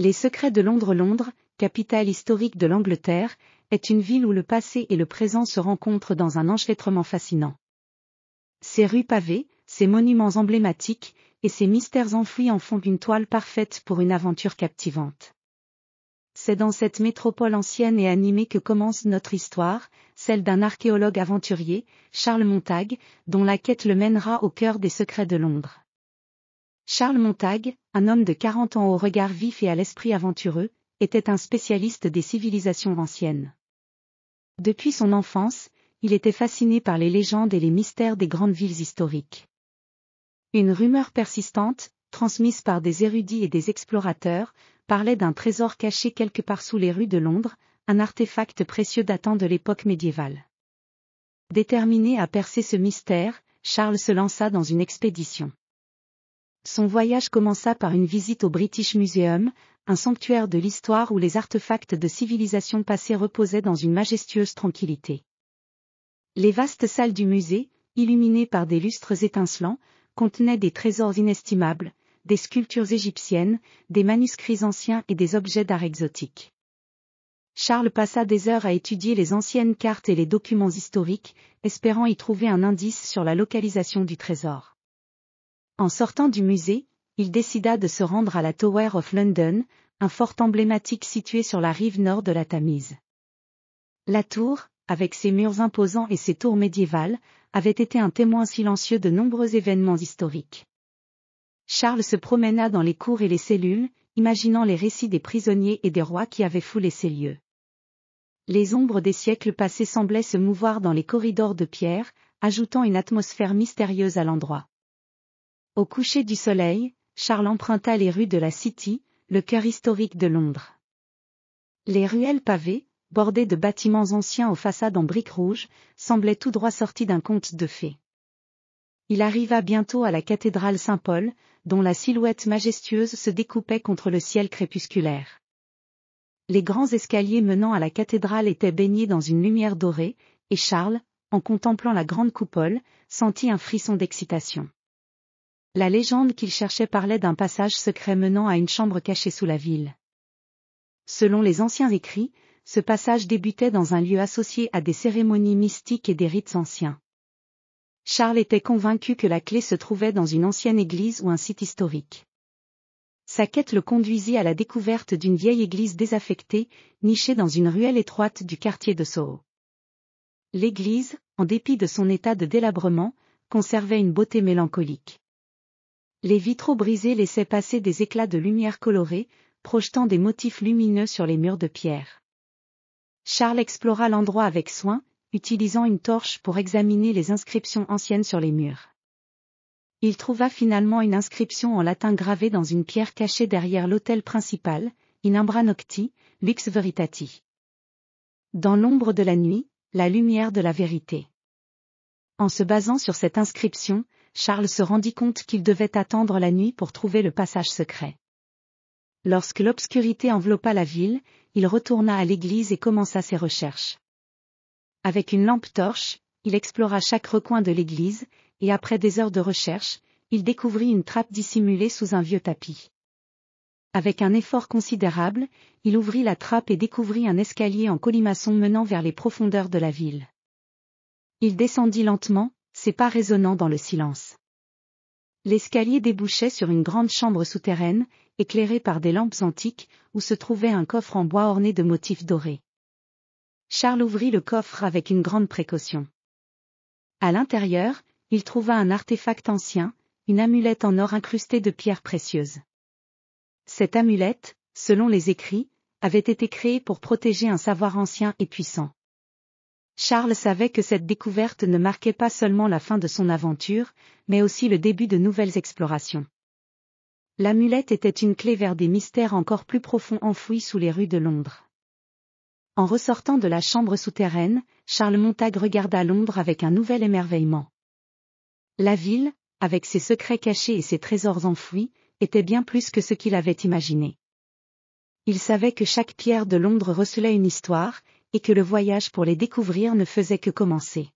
Les secrets de Londres. Londres, capitale historique de l'Angleterre, est une ville où le passé et le présent se rencontrent dans un enchevêtrement fascinant. Ses rues pavées, ses monuments emblématiques, et ses mystères enfouis en font une toile parfaite pour une aventure captivante. C'est dans cette métropole ancienne et animée que commence notre histoire, celle d'un archéologue aventurier, Charles Montague, dont la quête le mènera au cœur des secrets de Londres. Charles Montague, un homme de 40 ans au regard vif et à l'esprit aventureux, était un spécialiste des civilisations anciennes. Depuis son enfance, il était fasciné par les légendes et les mystères des grandes villes historiques. Une rumeur persistante, transmise par des érudits et des explorateurs, parlait d'un trésor caché quelque part sous les rues de Londres, un artefact précieux datant de l'époque médiévale. Déterminé à percer ce mystère, Charles se lança dans une expédition. Son voyage commença par une visite au British Museum, un sanctuaire de l'histoire où les artefacts de civilisations passées reposaient dans une majestueuse tranquillité. Les vastes salles du musée, illuminées par des lustres étincelants, contenaient des trésors inestimables, des sculptures égyptiennes, des manuscrits anciens et des objets d'art exotiques. Charles passa des heures à étudier les anciennes cartes et les documents historiques, espérant y trouver un indice sur la localisation du trésor. En sortant du musée, il décida de se rendre à la Tower of London, un fort emblématique situé sur la rive nord de la Tamise. La tour, avec ses murs imposants et ses tours médiévales, avait été un témoin silencieux de nombreux événements historiques. Charles se promena dans les cours et les cellules, imaginant les récits des prisonniers et des rois qui avaient foulé ces lieux. Les ombres des siècles passés semblaient se mouvoir dans les corridors de pierre, ajoutant une atmosphère mystérieuse à l'endroit. Au coucher du soleil, Charles emprunta les rues de la City, le cœur historique de Londres. Les ruelles pavées, bordées de bâtiments anciens aux façades en briques rouges, semblaient tout droit sortis d'un conte de fées. Il arriva bientôt à la cathédrale Saint-Paul, dont la silhouette majestueuse se découpait contre le ciel crépusculaire. Les grands escaliers menant à la cathédrale étaient baignés dans une lumière dorée, et Charles, en contemplant la grande coupole, sentit un frisson d'excitation. La légende qu'il cherchait parlait d'un passage secret menant à une chambre cachée sous la ville. Selon les anciens écrits, ce passage débutait dans un lieu associé à des cérémonies mystiques et des rites anciens. Charles était convaincu que la clé se trouvait dans une ancienne église ou un site historique. Sa quête le conduisit à la découverte d'une vieille église désaffectée, nichée dans une ruelle étroite du quartier de Soho. L'église, en dépit de son état de délabrement, conservait une beauté mélancolique. Les vitraux brisés laissaient passer des éclats de lumière colorée, projetant des motifs lumineux sur les murs de pierre. Charles explora l'endroit avec soin, utilisant une torche pour examiner les inscriptions anciennes sur les murs. Il trouva finalement une inscription en latin gravée dans une pierre cachée derrière l'autel principal, In umbra nocti, lux veritati. Dans l'ombre de la nuit, la lumière de la vérité. En se basant sur cette inscription, Charles se rendit compte qu'il devait attendre la nuit pour trouver le passage secret. Lorsque l'obscurité enveloppa la ville, il retourna à l'église et commença ses recherches. Avec une lampe torche, il explora chaque recoin de l'église, et après des heures de recherche, il découvrit une trappe dissimulée sous un vieux tapis. Avec un effort considérable, il ouvrit la trappe et découvrit un escalier en colimaçon menant vers les profondeurs de la ville. Il descendit lentement, ses pas résonnant dans le silence. L'escalier débouchait sur une grande chambre souterraine, éclairée par des lampes antiques, où se trouvait un coffre en bois orné de motifs dorés. Charles ouvrit le coffre avec une grande précaution. À l'intérieur, il trouva un artefact ancien, une amulette en or incrustée de pierres précieuses. Cette amulette, selon les écrits, avait été créée pour protéger un savoir ancien et puissant. Charles savait que cette découverte ne marquait pas seulement la fin de son aventure, mais aussi le début de nouvelles explorations. L'amulette était une clé vers des mystères encore plus profonds enfouis sous les rues de Londres. En ressortant de la chambre souterraine, Charles Montague regarda Londres avec un nouvel émerveillement. La ville, avec ses secrets cachés et ses trésors enfouis, était bien plus que ce qu'il avait imaginé. Il savait que chaque pierre de Londres recelait une histoire, et que le voyage pour les découvrir ne faisait que commencer.